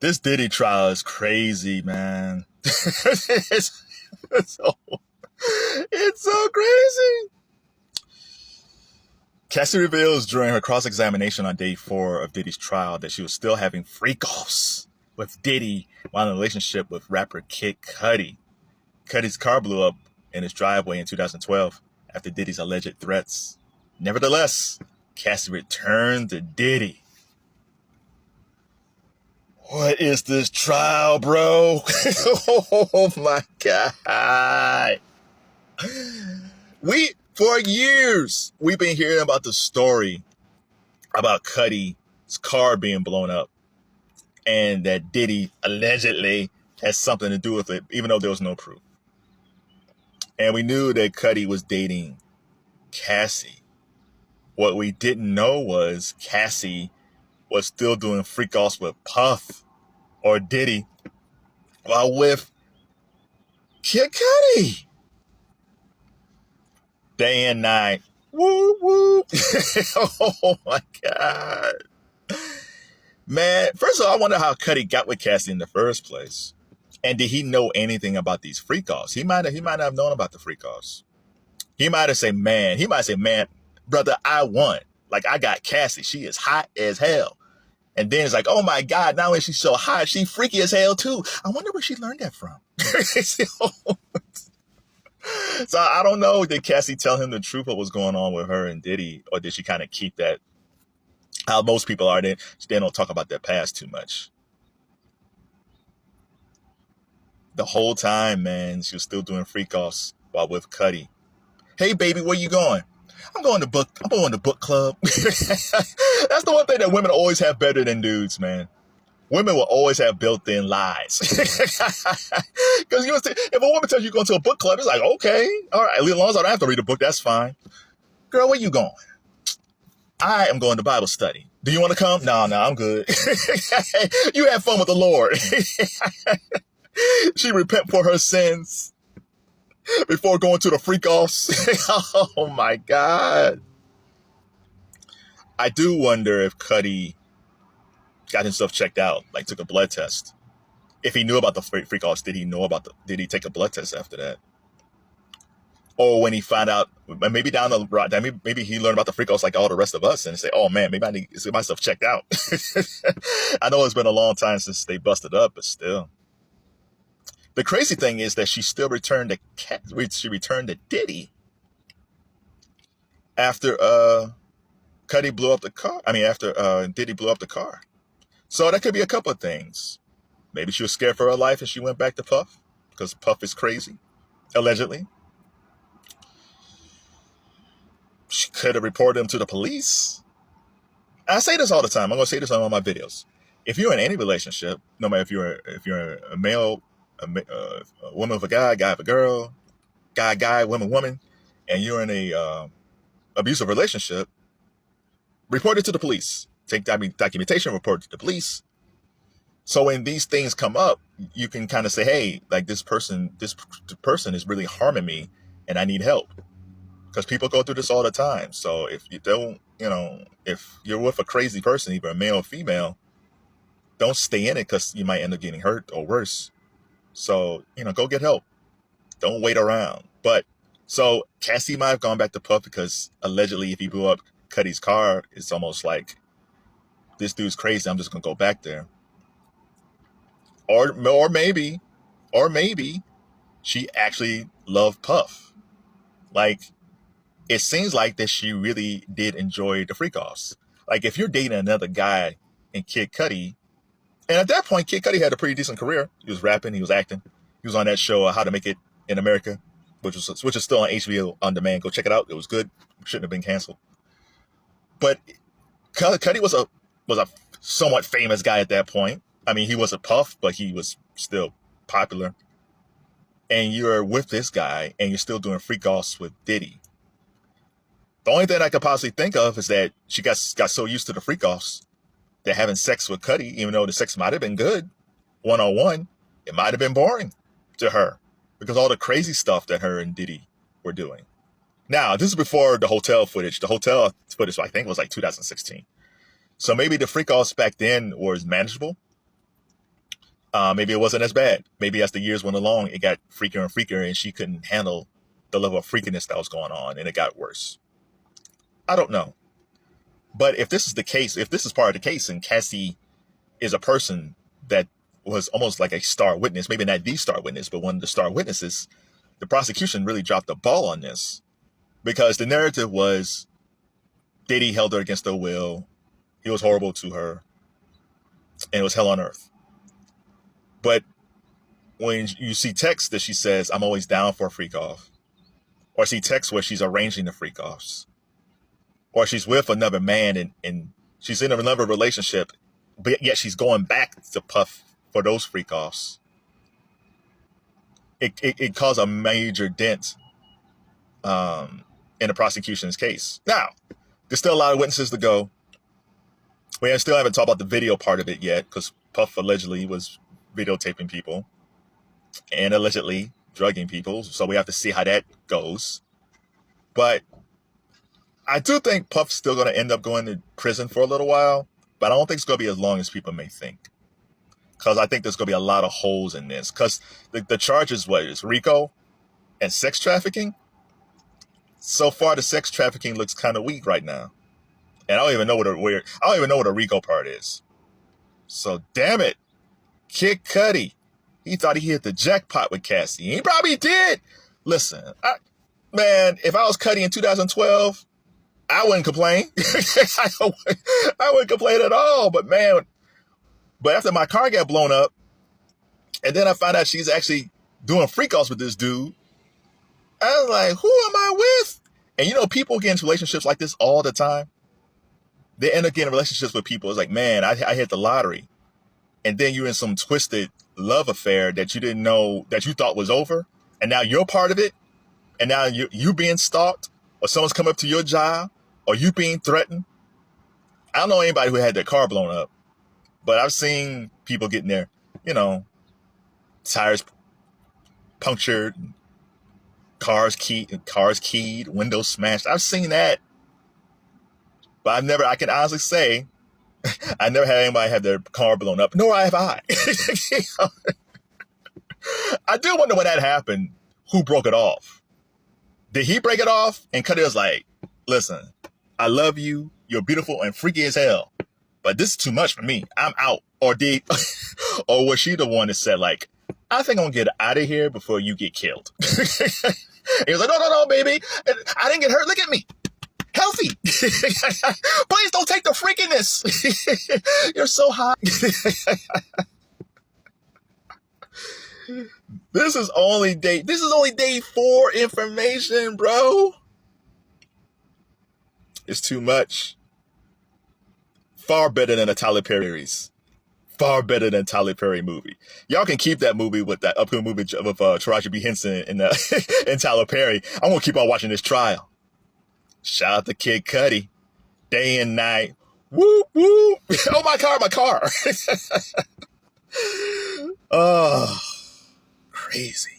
This Diddy trial is crazy, man. it's, so, it's so crazy. Cassie reveals during her cross-examination on day 4 of Diddy's trial that she was still having freak-offs with Diddy while in a relationship with rapper Kid Cudi. Cudi's car blew up in his driveway in 2012 after Diddy's alleged threats. Nevertheless, Cassie returned to Diddy. What is this trial, bro? Oh my God. For years, we've been hearing about the story about Cudi's car being blown up and that Diddy allegedly has something to do with it, even though there was no proof. And we knew that Cudi was dating Cassie. What we didn't know was Cassie was still doing freak-offs with Puff or Diddy while with Kid Cudi. Day and night. Woo, woo. Oh, my God. Man, first of all, I wonder how Cudi got with Cassie in the first place. And did he know anything about these freak-offs? He might have known about the freak-offs. He might have said, man, brother, I won. Like, I got Cassie. She is hot as hell. And then it's like, oh my God, not only is she so hot, she freaky as hell too. I wonder where she learned that from. So I don't know, did Cassie tell him the truth of what was going on with her and Diddy? Or did she kind of keep that, how most people are, they don't talk about their past too much. The whole time, man, she was still doing freak-offs while with Cudi. Hey, baby, where you going? I'm going to book club. That's the one thing that women always have better than dudes, man. Women will always have built-in lies. Because if a woman tells you you're going to a book club, it's like, okay, all right, as long as I don't have to read a book, that's fine. Girl, where you going? I am going to Bible study. Do you want to come? No, I'm good. You have fun with the Lord. She repent for her sins before going to the freak-offs. Oh, my God. I do wonder if Cudi got himself checked out, like took a blood test. If he knew about the freak-offs, did he take a blood test after that? Or when he found out, maybe down the road, maybe he learned about the freak-offs like all the rest of us and say, oh man, maybe I need to get myself checked out. I know it's been a long time since they busted up, but still. The crazy thing is that she still returned to Diddy after Cudi blew up the car. After Diddy blew up the car. So that could be a couple of things. Maybe she was scared for her life and she went back to Puff because Puff is crazy, allegedly. She could have reported him to the police. I say this all the time. I'm going to say this on all my videos. If you're in any relationship, no matter if you're a male, a woman with a guy with a girl, guy, woman, and you're in a abusive relationship, report it to the police. Take documentation, report it to the police. So when these things come up, you can kind of say, hey, like this person is really harming me and I need help. Because people go through this all the time. So if you don't, if you're with a crazy person, either a male or female, don't stay in it because you might end up getting hurt or worse. So, go get help. Don't wait around. But so Cassie might have gone back to Puff because allegedly if he blew up Cudi's car, it's almost like this dude's crazy. I'm just going to go back there. Or maybe she actually loved Puff. Like, it seems like that she really did enjoy the freak-offs. Like, if you're dating another guy and Kid Cudi, and at that point, Kid Cudi had a pretty decent career. He was rapping, he was acting. He was on that show, How to Make It in America, which is still on HBO on demand. Go check it out. It was good. Shouldn't have been canceled. But Cudi was a somewhat famous guy at that point. I mean, he was a Puff, but he was still popular. And you're with this guy, and you're still doing freak-offs with Diddy. The only thing I could possibly think of is that she got so used to the freak-offs that having sex with Cudi, even though the sex might have been good, one-on-one, it might have been boring to her because all the crazy stuff that her and Diddy were doing. Now, this is before the hotel footage. The hotel footage, I think, was like 2016. So maybe the freak-offs back then was manageable. Maybe it wasn't as bad. Maybe as the years went along, it got freakier and freakier, and she couldn't handle the level of freakiness that was going on, and it got worse. I don't know. But if this is the case, if this is part of the case, and Cassie is a person that was almost like a star witness, maybe not the star witness, but one of the star witnesses, the prosecution really dropped the ball on this, because the narrative was Diddy held her against her will. He was horrible to her, and it was hell on earth. But when you see text that she says, I'm always down for a freak off, or see text where she's arranging the freak offs, or she's with another man and she's in another relationship, but yet she's going back to Puff for those freak offs, it caused a major dent in the prosecution's case. Now, there's still a lot of witnesses to go. We still haven't talked about the video part of it yet, because Puff allegedly was videotaping people and allegedly drugging people. So we have to see how that goes. But I do think Puff's still going to end up going to prison for a little while, but I don't think it's going to be as long as people may think. Because I think there's going to be a lot of holes in this. Because the charges, what is RICO and sex trafficking? So far, the sex trafficking looks kind of weak right now. And I don't even know what a RICO part is. So damn it, Kid Cudi, he thought he hit the jackpot with Cassie. He probably did. Listen, man, if I was Cudi in 2012, I wouldn't complain. I wouldn't complain at all. But man, after my car got blown up, and then I found out she's actually doing freak-offs with this dude, I was like, who am I with? And you know, people get into relationships like this all the time. They end up getting relationships with people. It's like, man, I hit the lottery. And then you're in some twisted love affair that you didn't know, that you thought was over. And now you're part of it. And now you being stalked, or someone's come up to your job, or you being threatened. I don't know anybody who had their car blown up, but I've seen people getting their, tires punctured, cars keyed, windows smashed. I've seen that. But I can honestly say, I never had anybody have their car blown up, nor have I. I do wonder when that happened, who broke it off. Did he break it off? And Cudi was like, listen, I love you. You're beautiful and freaky as hell. But this is too much for me. I'm out. Or was she the one that said, like, I think I'm going to get out of here before you get killed? He was like, no, baby. I didn't get hurt. Look at me. Healthy. Please don't take the freakiness. You're so hot. This is only day 4 information, bro. It's too much. Far better than a Tyler Perry series. Far better than a Tyler Perry movie. Y'all can keep that movie with that upcoming movie with Taraji B. Henson and Tyler Perry. I'm going to keep on watching this trial. Shout out to Kid Cudi. Day and night. Whoop, whoop. Oh, my car. Oh, crazy.